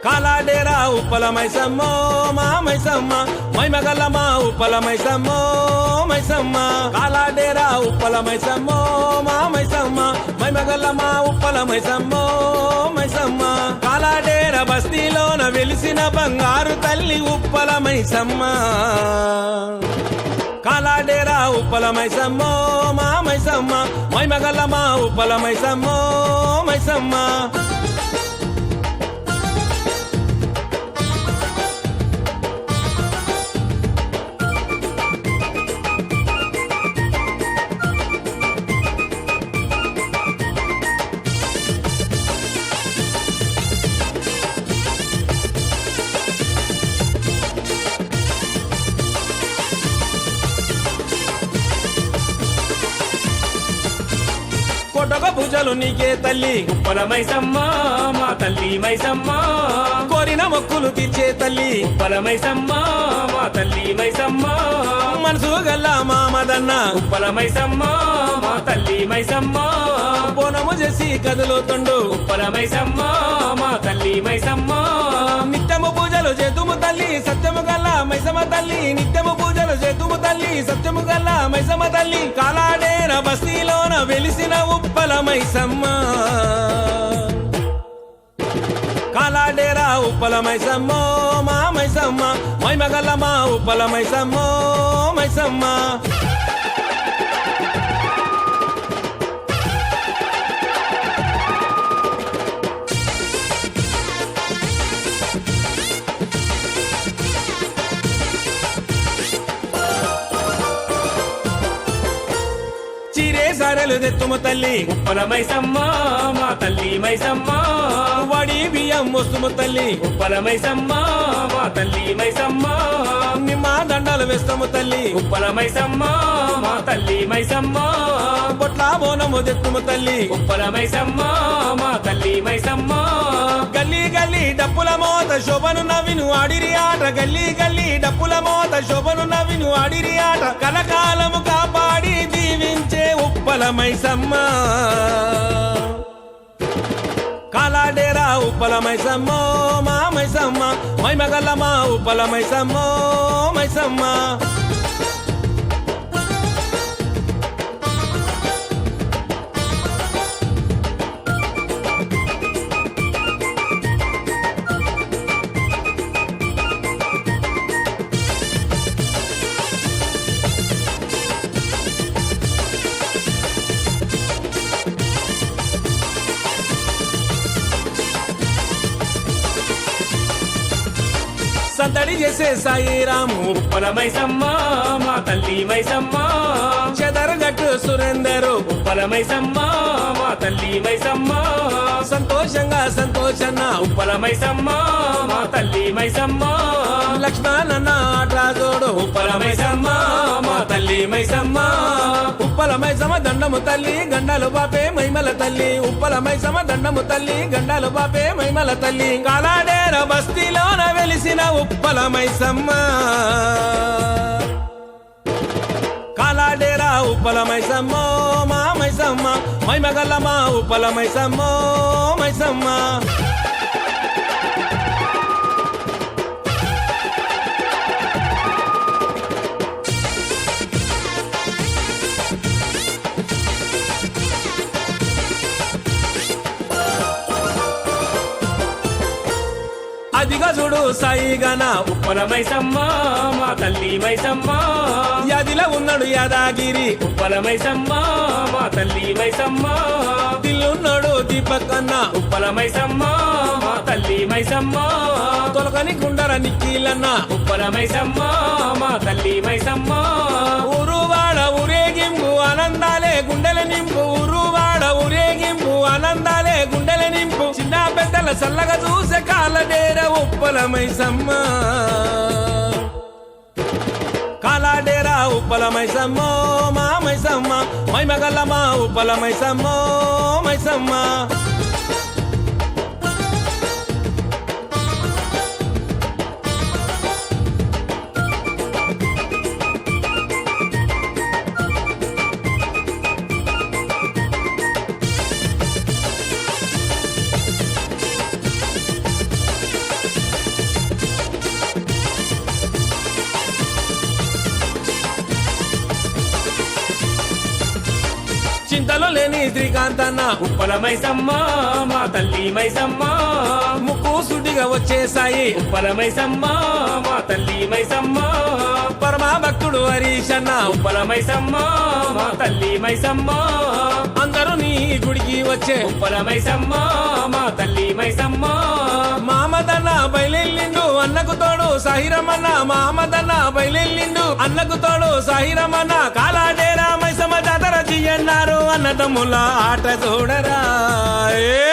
కాలాడేరా ఉప్పల మైసమ్మో మా మైసమ్మ మైమగల్ల మా ఉప్పల మైసమ్మో మైసమ్మ కాలాడేరా ఉప్పల మైసమ్మో మా మైసమ్మ మైమగల్ల మా ఉప్పల మైసమ్మో మైసమ్మ కాలాడేర బస్తీలోన వెలిసిన బంగారు తల్లి ఉప్పల మైసమ్మ కాలాడేరా ఉప్పల మైసమ్మో మా మైసమ్మ మైమగల్ల మా ఉప్పల మైసమ్మో మైసమ్మ కొట్టక పూజలు నీకే తల్లి ఉప్పల మైసమ్మ మా తల్లి మైసమ్మ కోరిన మొక్కులు తీర్చే తల్లి ఉప్పల మైసమ్మ మా తల్లి మైసమ్మ మనసు గల్ల మామదన్న ఉప్పల మైసమ్మ మా తల్లి మైసమ్మ బోనము చేసి కదులుతుండు ఉప్పల మైసమ్మ మా తల్లి మైసమ్మ నిత్యము పూజలు చేతుము తల్లి సత్యము గల్ల మైసమ్మ తల్లి నిత్యము పూజలు చేతుము తల్లి సత్యము గల్ల మైసమ్మ తల్లి కాలాడేర బస్తీలోన వెలిసిన ఉప్పల మైసమ్మ కాలాడేరా ఉప్పల మైసమ్మో మా మైసమ్మ మైమగల్ల మా ఉప్పల మైసమ్మో మైసమ్మ చీరే సారెలు తెత్తుము తల్లి ఉప్పల మైసమ్మ మా తల్లి మైసమ్మ వడి బియ్యం మోస్తుము తల్లి ఉప్పల మైసమ్మ మా తల్లి మైసమ్మ నిమ్మ దండాలు వేస్తాము తల్లి ఉప్పల మైసమ్మ మా తల్లి మైసమ్మ బొట్ల బోనము తెత్తుము తల్లి ఉప్పల మైసమ్మ మా తల్లి మైసమ్మ గల్లీ గల్లీ డప్పుల మోత శోభను నవ్విను ఆడిరి ఆట గల్లీ గల్లీ డప్పుల మోత శోభను నవ్విను ఆడిరి ఆట కలకాలము కాపాడి దీవించే ఉప్పల మైసమ్మ కాలాడేరా ఉప్పల మైసమ్మో మా మైసమ్మ మైమగల్ల మా ఉప్పల మైసమ్మో మైసమ్మ సందడి చేసే సాయిరాము ఉప్పల మైసమ్మ మా తల్లి మైసమ్మ చెదరగట్టు సురేందరు ఉప్పల మైసమ్మ మా తల్లి మైసమ్మ సంతోషంగా సంతోషన్న ఉప్పల మైసమ్మ మా తల్లి మైసమ్మ లక్ష్మణన్న ఆటలా జోడు ఉప్పల మైసమ్మ మా తల్లి మైసమ్మ ఉప్పల మైసమ్మ దండము తల్లి గండాలు బాపే మైమల తల్లి ఉప్పల మైసమ్మ దండము తల్లి గండాలు బాపే మైమల తల్లి కాలాడేర బస్తీలోన వెలిసిన ఉప్పల మైసమ్మ కాలాడేరా ఉప్పల మైసమ్మో మా మైసమ్మ మైమగల్ల మా ఉప్పల మైసమ్మో మైసమ్మ అదిగా చూడు సాయిగాన ఉప్పల మైసమ్మ మా తల్లి మైసమ్మ యాదిలో ఉన్నాడు యాదాగిరి ఉప్పల మైసమ్మ మా తల్లి మైసమ్మ దిల్లున్నాడు దీపకన్న ఉప్పల మైసమ్మ మా తల్లి మైసమ్మ తొలకని గుండర నిక్కీలన్న ఉప్పల మైసమ్మ మా తల్లి మైసమ్మ ఊరువాడ ఊరేగింపు ఆనందాలే గుండెల నింపు ఊరువాడ ఊరేగింపు ఆనందాలే గుండెల నింపు చిన్న పెద్దల చల్లగా చూసే కాలడేర ఉప్పల మైసమ్మ కాలాడేరా ఉప్పల మైసమ్మో మా మైసమ్మ మైమగల్ల మా ఉప్పల మైసమ్మో మైసమ్మ ఇంతలో లేని శ్రీకాంతన్న ఉప్పల మైసమ్మ మా తల్లి మైసమ్మ ముక్కు సుడిగా వచ్చేసాయి ఉప్పల మైసమ్మ మా తల్లి మైసమ్మ పరమా భక్తుడు హరీషన్న ఉప్పల మైసమ్మ మా తల్లి మైసమ్మ అందరూ నీ గుడికి వచ్చే ఉప్పల మైసమ్మ మా తల్లి మైసమ్మ మామదన్న బయలెల్లిండు అన్నకు తోడు సాహిరమన్న మామదన్న బయలెల్లిండు అన్నకు తోడు సాహిరమన్న కాలాడేరా మైసమ్మ జాతర చెయ్యన్నారు అన్నదమ్ముల ఆట చూడరా ఏ